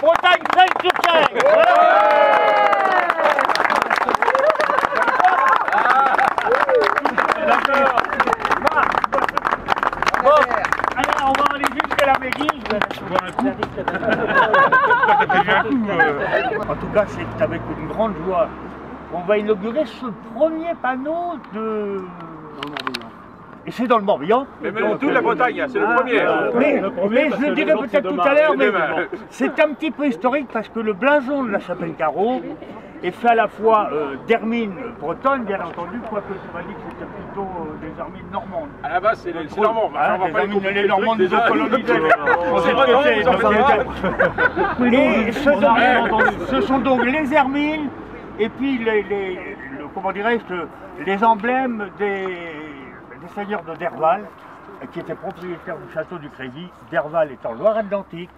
Bretagne 5 sur 5. Bon, allez, on va aller jusqu'à la mairie. En tout cas, c'est avec une grande joie qu'on va inaugurer ce premier panneau de... Et c'est dans le Morbihan. Mais même toute la Bretagne, c'est le premier. Mais je le dirai peut-être tout à l'heure, mais c'est un petit peu historique parce que le blason de la Chapelle-Carreau est fait à la fois d'hermine bretonne, bien entendu, quoique tu m'as dit que c'était plutôt des hermines normandes. À la base, c'est normand. Les Normandes nous ont colonisés. Et ce sont donc les hermines et puis comment dirais-je, les emblèmes des seigneurs de Derval, qui étaient propriétaires du château du Crédit, Derval est en Loire-Atlantique,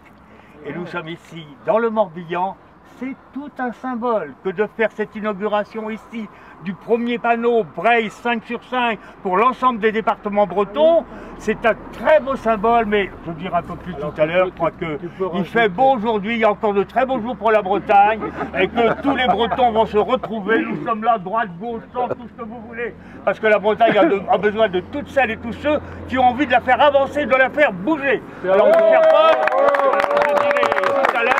et nous sommes ici dans le Morbihan. C'est tout un symbole que de faire cette inauguration ici du premier panneau Breil 5 sur 5 pour l'ensemble des départements bretons. C'est un très beau symbole, mais je vous dirai un peu plus tout à l'heure. Je crois qu'il fait beau aujourd'hui, il y a encore de très beaux jours pour la Bretagne et que tous les Bretons vont se retrouver. Nous sommes là, droite, gauche, centre, tout ce que vous voulez, parce que la Bretagne a besoin de toutes celles et tous ceux qui ont envie de la faire avancer, de la faire bouger. Alors, mon cher Paul, je dirai tout à l'heure.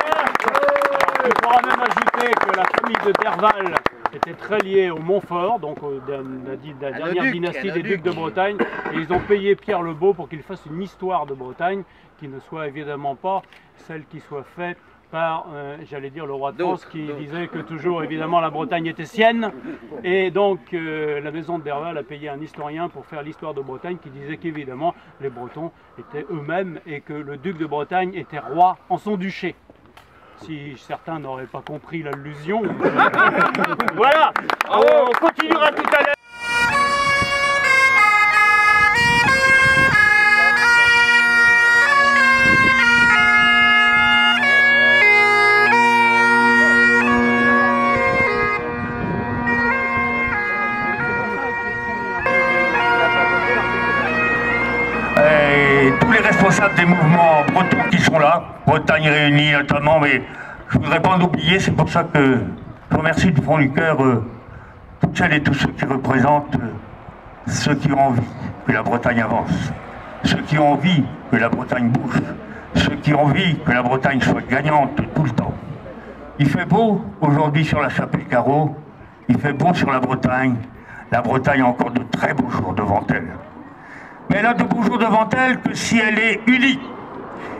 Il faudra même ajouter que la famille de Derval était très liée au Montfort, donc la dernière dynastie des ducs de Bretagne, et ils ont payé Pierre le Beau pour qu'il fasse une histoire de Bretagne qui ne soit évidemment pas celle qui soit faite par, j'allais dire, le roi de France qui disait que toujours évidemment la Bretagne était sienne, et donc la maison de Derval a payé un historien pour faire l'histoire de Bretagne qui disait qu'évidemment les Bretons étaient eux-mêmes et que le duc de Bretagne était roi en son duché. Si certains n'auraient pas compris l'allusion. Voilà, on continuera tout à l'heure. Tous les responsables des mouvements bretons qui sont là, Bretagne Réunie notamment, mais je ne voudrais pas en oublier, c'est pour ça que je remercie du fond du cœur toutes celles et tous ceux qui représentent ceux qui ont envie que la Bretagne avance, ceux qui ont envie que la Bretagne bouge, ceux qui ont envie que la Bretagne soit gagnante tout le temps. Il fait beau aujourd'hui sur la Chapelle-Carreau, il fait beau sur la Bretagne a encore de très beaux jours devant elle. Mais elle a de beaux jours devant elle que si elle est unie.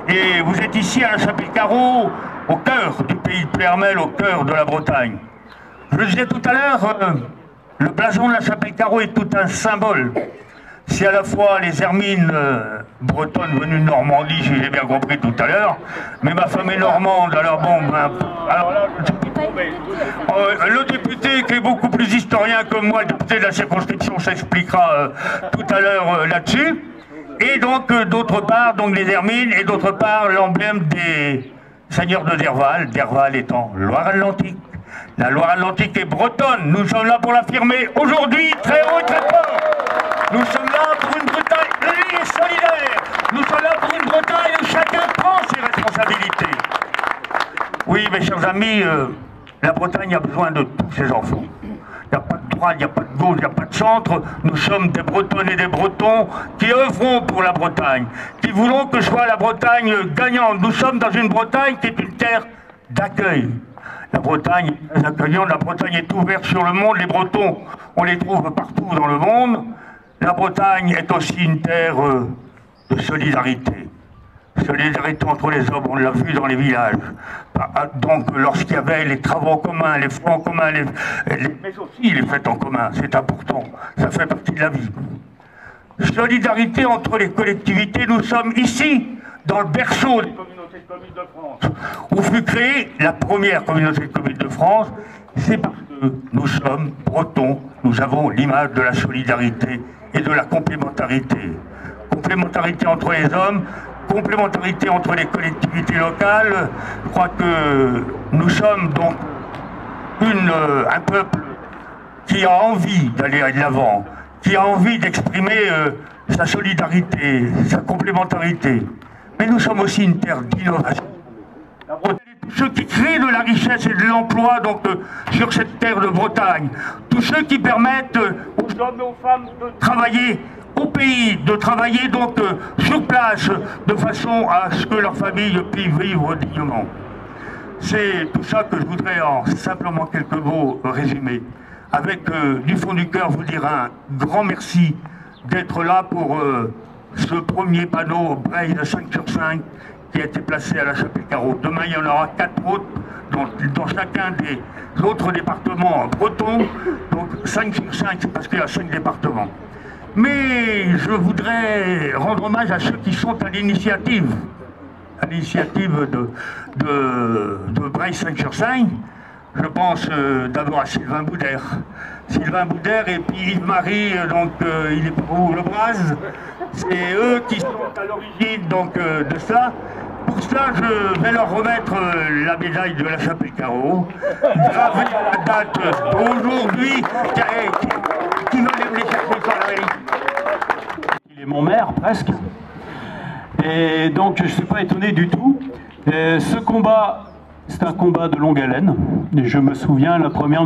Et vous êtes ici à la Chapelle-Carreau, au cœur du pays de Ploermel, au cœur de la Bretagne. Je le disais tout à l'heure, le blason de la Chapelle-Carreau est tout un symbole. C'est à la fois les hermines bretonnes venues de Normandie, si j'ai bien compris tout à l'heure, mais ma femme est normande, alors bon, alors là, le député qui est beaucoup plus historien que moi, le député de la circonscription, s'expliquera tout à l'heure là-dessus. Et donc, d'autre part, donc les hermines, et d'autre part, l'emblème des seigneurs de Derval, Derval étant Loire-Atlantique. La Loire-Atlantique est bretonne, nous sommes là pour l'affirmer aujourd'hui, très haut et très fort. Nous sommes là pour une Bretagne unie et solidaire. Nous sommes là pour une Bretagne où chacun prend ses responsabilités. Oui, mes chers amis, la Bretagne a besoin de tous ses enfants. Il n'y a pas de droite, il n'y a pas de gauche, il n'y a pas de centre. Nous sommes des Bretonnes et des Bretons qui œuvrons pour la Bretagne, qui voulons que soit la Bretagne gagnante. Nous sommes dans une Bretagne qui est une terre d'accueil. La Bretagne est accueillante, la Bretagne est ouverte sur le monde. Les Bretons, on les trouve partout dans le monde. La Bretagne est aussi une terre de solidarité. Solidarité entre les hommes, on l'a vu dans les villages. Donc lorsqu'il y avait les travaux en commun, les fonds en commun, mais aussi les fêtes en commun, c'est important, ça fait partie de la vie. Solidarité entre les collectivités, nous sommes ici, dans le berceau des communautés de communes de France, où fut créée la première communauté de communes de France. C'est parce que nous sommes bretons, nous avons l'image de la solidarité et de la complémentarité. Complémentarité entre les hommes, complémentarité entre les collectivités locales. Je crois que nous sommes donc un peuple qui a envie d'aller de l'avant, qui a envie d'exprimer sa solidarité, sa complémentarité. Mais nous sommes aussi une terre d'innovation. La Bretagne est tous ceux qui créent de la richesse et de l'emploi donc sur cette terre de Bretagne, tous ceux qui permettent aux hommes et aux femmes de travailler au pays, de travailler donc sur place, de façon à ce que leur famille puisse vivre dignement. C'est tout ça que je voudrais en simplement quelques mots résumer. Avec du fond du cœur vous dire un grand merci d'être là pour ce premier panneau Braille de 5/5 qui a été placé à la Chapelle-Carreau. Demain il y en aura 4 autres dans chacun des autres départements bretons. Donc 5/5 c'est parce qu'il y a 5 départements. Mais je voudrais rendre hommage à ceux qui sont à l'initiative de Braille 5/5. Je pense d'abord à Sylvain Boudère. Sylvain Boudère et puis Yves-Marie, donc il est pour vous, Le Braz. C'est eux qui sont à l'origine donc de ça. Pour cela, je vais leur remettre la médaille de la Chapelle-Carreau, gravée à la date aujourd'hui, qui veut les chercher sur la mairie. Il est mon maire, presque. Et donc, je ne suis pas étonné du tout. Et ce combat, c'est un combat de longue haleine. Et je me souviens, la première